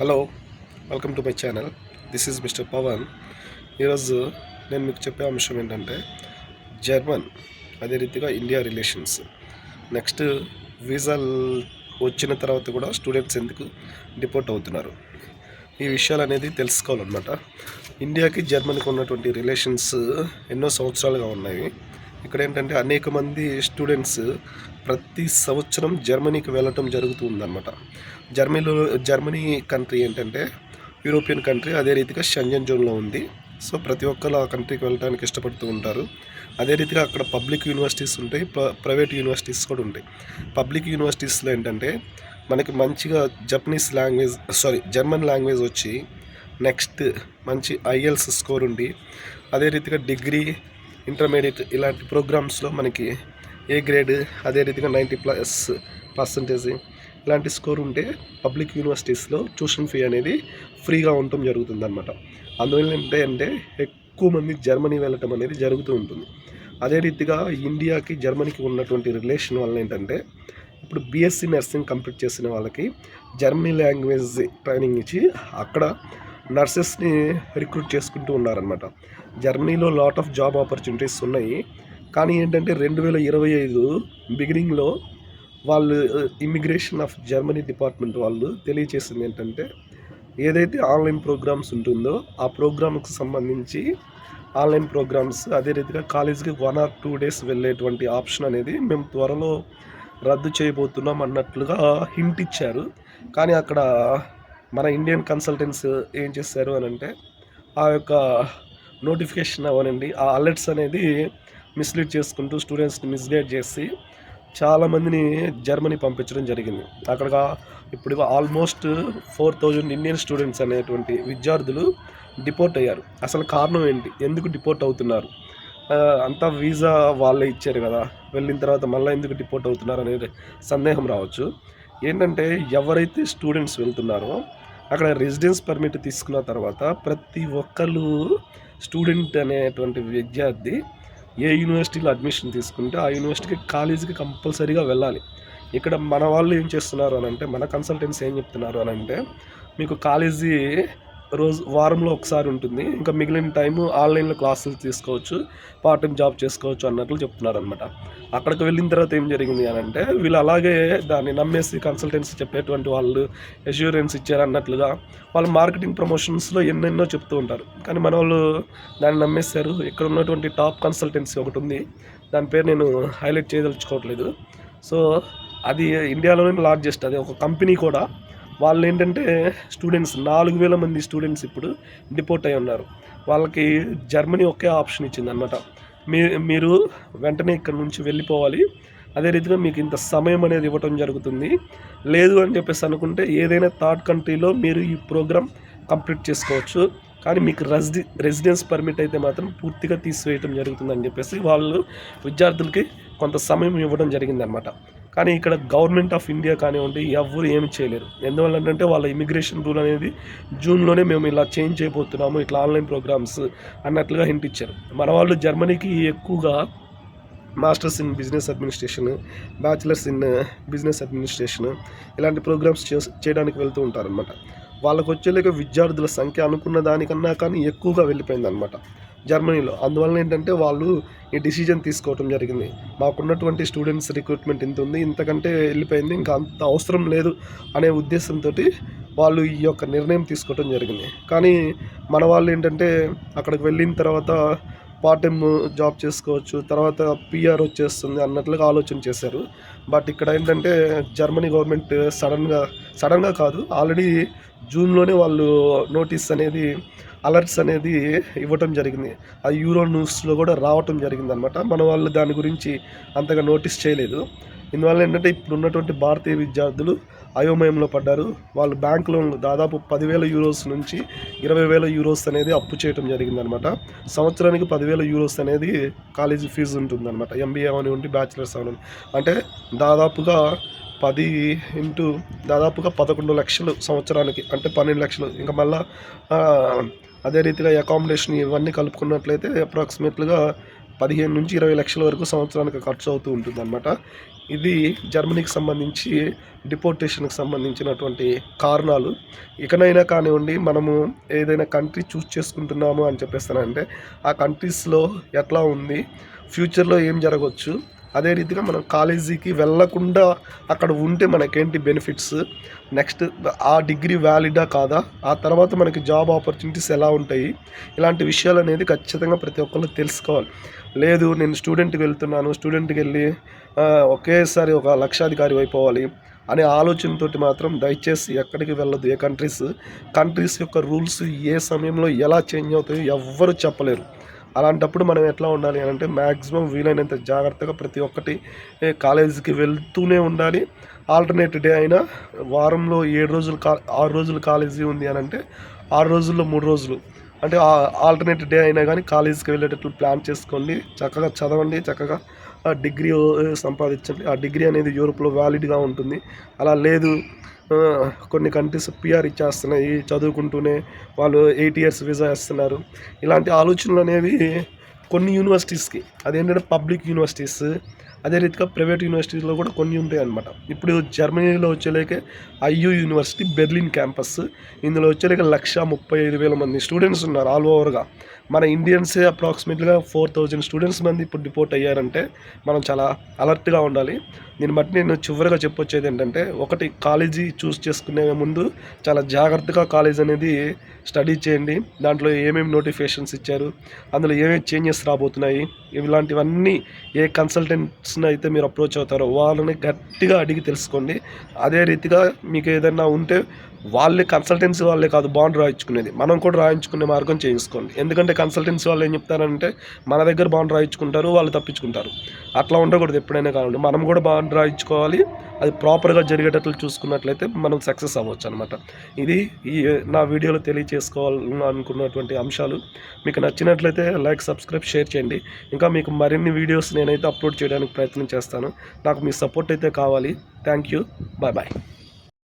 Hello, welcome to my channel. This is mister Pavan. ఈరోజు నేను మీకు చెప్పే అంశం ఏంటంటే జర్మన్, అదే రీతిగా ఇండియా రిలేషన్స్. నెక్స్ట్ వీసా వచ్చిన తర్వాత కూడా స్టూడెంట్స్ ఎందుకు డిపోర్ట్ అవుతున్నారు, ఈ విషయాలు అనేది తెలుసుకోవాలన్నమాట. ఇండియాకి జర్మనీకి ఉన్నటువంటి రిలేషన్స్ ఎన్నో సంవత్సరాలుగా ఉన్నాయి. ఇక్కడ ఏంటంటే అనేక మంది స్టూడెంట్స్ ప్రతి సంవత్సరం జర్మనీకి వెళ్ళటం జరుగుతుందన్నమాట. జర్మనీ కంట్రీ ఏంటంటే యూరోపియన్ కంట్రీ, అదే రీతిగా షెంజన్ జోన్లో ఉంది. సో ప్రతి ఒక్కరు ఆ కంట్రీకి వెళ్ళడానికి ఇష్టపడుతూ ఉంటారు. అదే రీతిగా అక్కడ పబ్లిక్ యూనివర్సిటీస్ ఉంటాయి, ప్రైవేట్ యూనివర్సిటీస్ కూడా ఉంటాయి. పబ్లిక్ యూనివర్సిటీస్లో ఏంటంటే మనకి మంచిగా జర్మన్ లాంగ్వేజ్ వచ్చి, నెక్స్ట్ మంచి ఐఎల్స్ స్కోర్ ఉండి, అదే రీతిగా డిగ్రీ, ఇంటర్మీడియట్ ఇలాంటి ప్రోగ్రామ్స్లో మనకి ఏ గ్రేడ్, అదే రీతిగా 90+% ఇలాంటి స్కోర్ ఉంటే పబ్లిక్ యూనివర్సిటీస్లో ట్యూషన్ ఫీ అనేది ఫ్రీగా ఉండటం జరుగుతుందన్నమాట. అందువల్ల ఏంటంటే ఎక్కువ మంది జర్మనీ వెళ్ళటం అనేది జరుగుతూ ఉంటుంది. అదే రీతిగా ఇండియాకి జర్మనీకి ఉన్నటువంటి రిలేషన్ వల్ల ఏంటంటే ఇప్పుడు బీఎస్సీ నర్సింగ్ కంప్లీట్ చేసిన వాళ్ళకి జర్మనీ లాంగ్వేజ్ ట్రైనింగ్ ఇచ్చి అక్కడ నర్సెస్ని రిక్రూట్ చేసుకుంటూ ఉన్నారనమాట. జర్మనీలో లాట్ ఆఫ్ జాబ్ ఆపర్చునిటీస్ ఉన్నాయి. కానీ ఏంటంటే 2025 బిగినింగ్లో వాళ్ళు ఇమిగ్రేషన్ ఆఫ్ జర్మనీ డిపార్ట్మెంట్ వాళ్ళు తెలియచేసింది ఏంటంటే ఏదైతే ఆన్లైన్ ప్రోగ్రామ్స్ ఉంటుందో ఆ ప్రోగ్రామ్కి సంబంధించి ఆన్లైన్ ప్రోగ్రామ్స్, అదే రీతిగా కాలేజీకి 1 or 2 days వెళ్ళేటువంటి ఆప్షన్ అనేది మేము త్వరలో రద్దు చేయబోతున్నాం అన్నట్లుగా హింట్ ఇచ్చారు. కానీ అక్కడ మన ఇండియన్ కన్సల్టెంట్స్ ఏం చేశారు అని అంటే ఆ యొక్క నోటిఫికేషన్ అవనండి, ఆ అలర్ట్స్ అనేది మిస్లీడ్ చేసుకుంటూ స్టూడెంట్స్ని మిస్గైడ్ చేసి చాలామందిని జర్మనీ పంపించడం జరిగింది. అక్కడ ఇప్పుడు ఆల్మోస్ట్ 4000 ఇండియన్ స్టూడెంట్స్ అనేటువంటి విద్యార్థులు డిపోర్ట్ అయ్యారు. అసలు కారణం ఏంటి, ఎందుకు డిపోర్ట్ అవుతున్నారు? అంతా వీసా వాళ్ళే ఇచ్చారు కదా, వెళ్ళిన తర్వాత మళ్ళీ ఎందుకు డిపోర్ట్ అవుతున్నారు అనేది సందేహం రావచ్చు. ఏంటంటే ఎవరైతే స్టూడెంట్స్ వెళ్తున్నారో అక్కడ రెసిడెన్స్ పర్మిట్ తీసుకున్న తర్వాత ప్రతి ఒక్కళ్ళు స్టూడెంట్ అనేటువంటి విద్యార్థి ఏ యూనివర్సిటీలో అడ్మిషన్ తీసుకుంటే ఆ యూనివర్సిటీకి కాలేజీకి కంపల్సరీగా వెళ్ళాలి. ఇక్కడ మన వాళ్ళు ఏం చేస్తున్నారు అని అంటే, మన కన్సల్టెంట్స్ ఏం చెప్తున్నారు అని అంటే, మీకు కాలేజీ వారంలో ఒకసారి ఉంటుంది, ఇంకా మిగిలిన టైము ఆన్లైన్లో క్లాసులు తీసుకోవచ్చు, పార్ట్ టైం జాబ్ చేసుకోవచ్చు అన్నట్లు చెప్తున్నారు అనమాట. అక్కడికి వెళ్ళిన తర్వాత ఏం జరిగింది అని అంటే వీళ్ళు అలాగే దాన్ని నమ్మేసి కన్సల్టెంట్స్ చెప్పేటువంటి వాళ్ళు అష్యూరెన్స్ ఇచ్చారు అన్నట్లుగా వాళ్ళు మార్కెటింగ్ ప్రమోషన్స్లో ఎన్నెన్నో చెప్తూ ఉంటారు. కానీ మన వాళ్ళు దాన్ని నమ్మేశారు. ఇక్కడ ఉన్నటువంటి టాప్ కన్సల్టెన్సీ ఒకటి ఉంది, దాని పేరు నేను హైలైట్ చేయదలుచుకోవట్లేదు. సో అది ఇండియాలోనే లార్జెస్ట్, అది ఒక కంపెనీ కూడా. వాళ్ళు ఏంటంటే స్టూడెంట్స్ 4000 మంది స్టూడెంట్స్ ఇప్పుడు డిపోర్ట్ అయి ఉన్నారు. వాళ్ళకి జర్మనీ ఒకే ఆప్షన్ ఇచ్చింది అనమాట, మీరు వెంటనే ఇక్కడ నుంచి వెళ్ళిపోవాలి, అదే రీతిగా మీకు ఇంత సమయం అనేది ఇవ్వటం జరుగుతుంది, లేదు అని చెప్పేసి అనుకుంటే ఏదైనా థర్డ్ కంట్రీలో మీరు ఈ ప్రోగ్రామ్ కంప్లీట్ చేసుకోవచ్చు, కానీ మీకు రెసిడెన్స్ పర్మిట్ అయితే మాత్రం పూర్తిగా తీసివేయటం జరుగుతుందని చెప్పేసి వాళ్ళు విద్యార్థులకి కొంత సమయం ఇవ్వడం జరిగిందనమాట. కానీ ఇక్కడ గవర్నమెంట్ ఆఫ్ ఇండియా కానివ్వండి ఎవరు ఏమి చేయలేరు. ఎందువల్లంటే వాళ్ళ ఇమిగ్రేషన్ రూల్ అనేది జూన్లోనే మేము ఇలా చేంజ్ చేయబోతున్నాము, ఇట్లా ఆన్లైన్ ప్రోగ్రామ్స్ అన్నట్లుగా హింట్ ఇచ్చారు. మన వాళ్ళు జర్మనీకి ఎక్కువగా masters in business administration, bachelors in business administration ఇలాంటి ప్రోగ్రామ్స్ చేయడానికి వెళ్తూ ఉంటారనమాట. వాళ్ళకు వచ్చేలేక విద్యార్థుల సంఖ్య అనుకున్న దానికన్నా కానీ ఎక్కువగా వెళ్ళిపోయిందనమాట జర్మనీలో. అందువల్ల ఏంటంటే వాళ్ళు ఈ డిసిజన్ తీసుకోవటం జరిగింది, మాకున్నటువంటి స్టూడెంట్స్ రిక్రూట్మెంట్ ఇంత ఉంది, ఇంతకంటే వెళ్ళిపోయింది, ఇంకా అంత అవసరం లేదు అనే ఉద్దేశంతో వాళ్ళు ఈ యొక్క నిర్ణయం తీసుకోవటం జరిగింది. కానీ మన వాళ్ళు ఏంటంటే అక్కడికి వెళ్ళిన తర్వాత పార్ట్ టైం జాబ్ చేసుకోవచ్చు, తర్వాత పిఆర్ వచ్చేస్తుంది అన్నట్లుగా ఆలోచన చేశారు. బట్ ఇక్కడ ఏంటంటే జర్మనీ గవర్నమెంట్ సడన్గా కాదు, ఆల్రెడీ జూన్లోనే వాళ్ళు నోటీస్ అనేది, అలర్ట్స్ అనేది ఇవ్వటం జరిగింది. ఆ యూరో న్యూస్లో కూడా రావటం జరిగింది అనమాట. మన వాళ్ళు దాని గురించి అంతగా నోటీస్ చేయలేదు. ఇందువల్ల ఏంటంటే ఇప్పుడు ఉన్నటువంటి భారతీయ విద్యార్థులు అయోమయంలో పడ్డారు. వాళ్ళు బ్యాంక్ లోన్లు దాదాపు 10,000 యూరోస్ నుంచి 20,000 యూరోస్ అనేది అప్పు చేయడం జరిగిందనమాట. సంవత్సరానికి 10,000 యూరోస్ అనేది కాలేజీ ఫీజు ఉంటుందన్నమాట. ఎంబీఏ అవనివ్వండి, బ్యాచిలర్స్ అవనివ్వండి, అంటే దాదాపుగా 10 ఇంటూ దాదాపుగా 11 లక్షలు సంవత్సరానికి, అంటే 12 లక్షలు. ఇంకా మళ్ళీ అదే రీతిగా అకామిడేషన్ ఇవన్నీ కలుపుకున్నట్లయితే అప్రాక్సిమేట్లీగా 15-20 లక్షల వరకు సంవత్సరానికి ఖర్చు అవుతూ ఉంటుందన్నమాట. ఇది జర్మనీకి సంబంధించి డిపోర్టేషన్కి సంబంధించినటువంటి కారణాలు. ఇకనైనా కానివ్వండి, మనము ఏదైనా కంట్రీ చూస్ చేసుకుంటున్నాము అని చెప్పేస్తానంటే ఆ కంట్రీస్లో ఎట్లా ఉంది, ఫ్యూచర్లో ఏం జరగవచ్చు, అదే రీతిగా మనం కాలేజీకి వెళ్ళకుండా అక్కడ ఉంటే మనకేంటి బెనిఫిట్స్, నెక్స్ట్ ఆ డిగ్రీ వ్యాలిడా కాదా, ఆ తర్వాత మనకి జాబ్ ఆపర్చునిటీస్ ఎలా ఉంటాయి, ఇలాంటి విషయాలు అనేది ఖచ్చితంగా ప్రతి ఒక్కళ్ళు తెలుసుకోవాలి. లేదు నేను స్టూడెంట్కి వెళ్తున్నాను, స్టూడెంట్కి వెళ్ళి ఒకేసారి ఒక లక్షాధికారి అయిపోవాలి అనే ఆలోచనతోటి మాత్రం దయచేసి ఎక్కడికి వెళ్ళదు. ఏ కంట్రీస్ యొక్క రూల్స్ ఏ సమయంలో ఎలా చేంజ్ అవుతాయో ఎవ్వరు చెప్పలేరు. అలాంటప్పుడు మనం ఎట్లా ఉండాలి అని అంటే మ్యాక్సిమం వీలైనంత జాగ్రత్తగా ప్రతి ఒక్కటి కాలేజీకి వెళ్తూనే ఉండాలి. ఆల్టర్నేట్ డే అయినా వారంలో 7 రోజులు 6 రోజులు కాలేజీ ఉంది అని అంటే 6 రోజుల్లో 3 రోజులు అంటే ఆల్టర్నేట్ డే అయినా కానీ కాలేజీకి వెళ్ళేటట్లు ప్లాన్ చేసుకోండి. చక్కగా చదవండి, చక్కగా డిగ్రీ సంపాదించండి. ఆ డిగ్రీ అనేది యూరోప్లో వ్యాలిడ్గా ఉంటుంది. అలా లేదు కొన్ని కంట్రీస్ పిఆర్ ఇచ్చేస్తున్నాయి, చదువుకుంటూనే వాళ్ళు 8 ఇయర్స్ వీసా ఇస్తున్నారు. ఇలాంటి ఆలోచనలు అనేవి కొన్ని యూనివర్సిటీస్కి, అదేంటంటే పబ్లిక్ యూనివర్సిటీస్, అదే రీతిగా ప్రైవేట్ యూనివర్సిటీస్లో కూడా కొన్ని ఉంటాయి అన్నమాట. ఇప్పుడు జర్మనీలో వచ్చేలేకే ఐయూ యూనివర్సిటీ బెర్లిన్ క్యాంపస్, ఇందులో వచ్చేలేక 135,000 మంది స్టూడెంట్స్ ఉన్నారు ఆల్ ఓవర్గా. మన ఇండియన్సే అప్రాక్సిమేట్గా 4,000 స్టూడెంట్స్ మంది ఇప్పుడు డిపోర్ట్ అయ్యారంటే మనం చాలా అలర్ట్గా ఉండాలి. దీన్ని బట్టి నేను చివరిగా చెప్పొచ్చేది ఏంటంటే, ఒకటి కాలేజీ చూస్ చేసుకునే ముందు చాలా జాగ్రత్తగా కాలేజ్ అనేది స్టడీ చేయండి. దాంట్లో ఏమేమి నోటిఫికేషన్స్ ఇచ్చారు, అందులో ఏమేమి చేంజెస్ రాబోతున్నాయి, ఇలాంటివన్నీ ఏ కన్సల్టెంట్స్ని అయితే మీరు అప్రోచ్ అవుతారో వాళ్ళని గట్టిగా అడిగి తెలుసుకోండి. అదే రీతిగా మీకు ఏదైనా ఉంటే వాళ్ళే కన్సల్టెన్సీ వాళ్ళే కాదు బాండ్ రాయించుకునేది, మనం కూడా రాయించుకునే మార్గం చేసుకోండి. ఎందుకంటే కన్సల్టెన్సీ వాళ్ళు ఏం చెప్తారంటే మన దగ్గర బాండ్ రాయించుకుంటారు, వాళ్ళు తప్పించుకుంటారు. అట్లా ఉండకూడదు ఎప్పుడైనా కావాలి. మనం కూడా బాండ్ రాయించుకోవాలి. అది ప్రాపర్గా జరిగేటట్లు చూసుకున్నట్లయితే మనం సక్సెస్ అవ్వచ్చు అనమాట. ఇది నా వీడియోలో తెలియచేసుకోవాలనుకున్నటువంటి అంశాలు. మీకు నచ్చినట్లయితే లైక్, సబ్స్క్రైబ్, షేర్ చేయండి. ఇంకా మీకు మరిన్ని వీడియోస్ నేనైతే అప్లోడ్ చేయడానికి ప్రయత్నం చేస్తాను. నాకు మీ సపోర్ట్ అయితే కావాలి. Thank you. Bye bye.